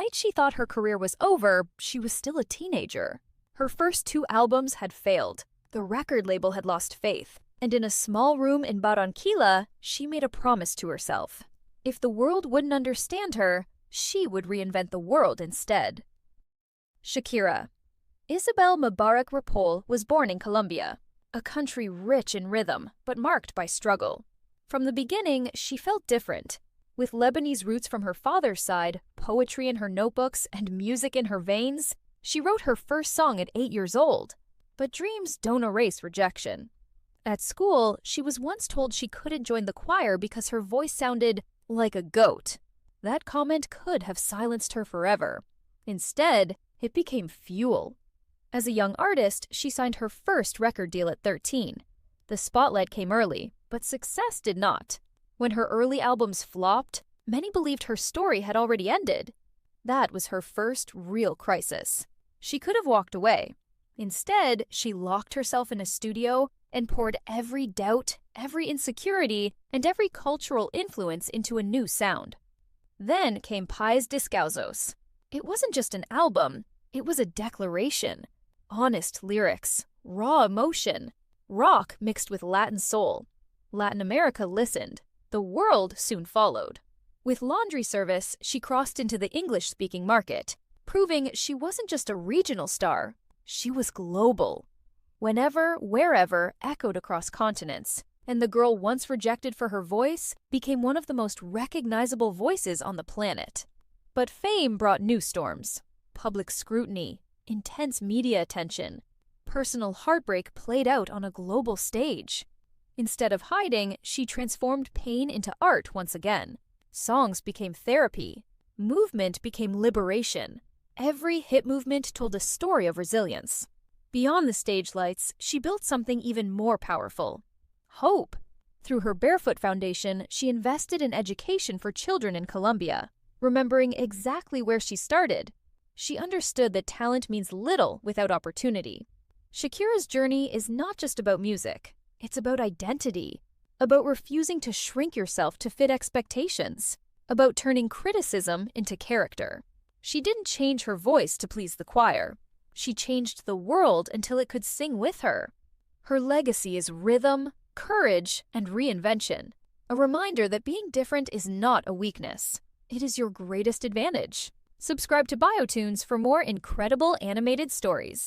night she thought her career was over, she was still a teenager. Her first 2 albums had failed. The record label had lost faith. And in a small room in Barranquilla, she made a promise to herself. If the world wouldn't understand her, she would reinvent the world instead. Shakira. Isabel Mubarak Rapol was born in Colombia, a country rich in rhythm, but marked by struggle. From the beginning, she felt different. With Lebanese roots from her father's side, poetry in her notebooks, and music in her veins, she wrote her first song at 8 years old. But dreams don't erase rejection. At school, she was once told she couldn't join the choir because her voice sounded like a goat. That comment could have silenced her forever. Instead, it became fuel. As a young artist, she signed her first record deal at 13. The spotlight came early, but success did not. When her early albums flopped, many believed her story had already ended. That was her first real crisis. She could have walked away. Instead, she locked herself in a studio and poured every doubt, every insecurity, and every cultural influence into a new sound. Then came Pies Descalzos. It wasn't just an album, it was a declaration. Honest lyrics, raw emotion, rock mixed with Latin soul. Latin America listened. The world soon followed. With Laundry Service, she crossed into the English-speaking market, proving she wasn't just a regional star, she was global. Whenever, wherever echoed across continents, and the girl once rejected for her voice became one of the most recognizable voices on the planet. But fame brought new storms. Public scrutiny, intense media attention, personal heartbreak played out on a global stage. Instead of hiding, she transformed pain into art once again. Songs became therapy. Movement became liberation. Every hit movement told a story of resilience. Beyond the stage lights, she built something even more powerful: hope. Through her Barefoot Foundation, she invested in education for children in Colombia, remembering exactly where she started. She understood that talent means little without opportunity. Shakira's journey is not just about music. It's about identity, about refusing to shrink yourself to fit expectations, about turning criticism into character. She didn't change her voice to please the choir. She changed the world until it could sing with her. Her legacy is rhythm, courage, and reinvention, a reminder that being different is not a weakness. It is your greatest advantage. Subscribe to BioToons for more incredible animated stories.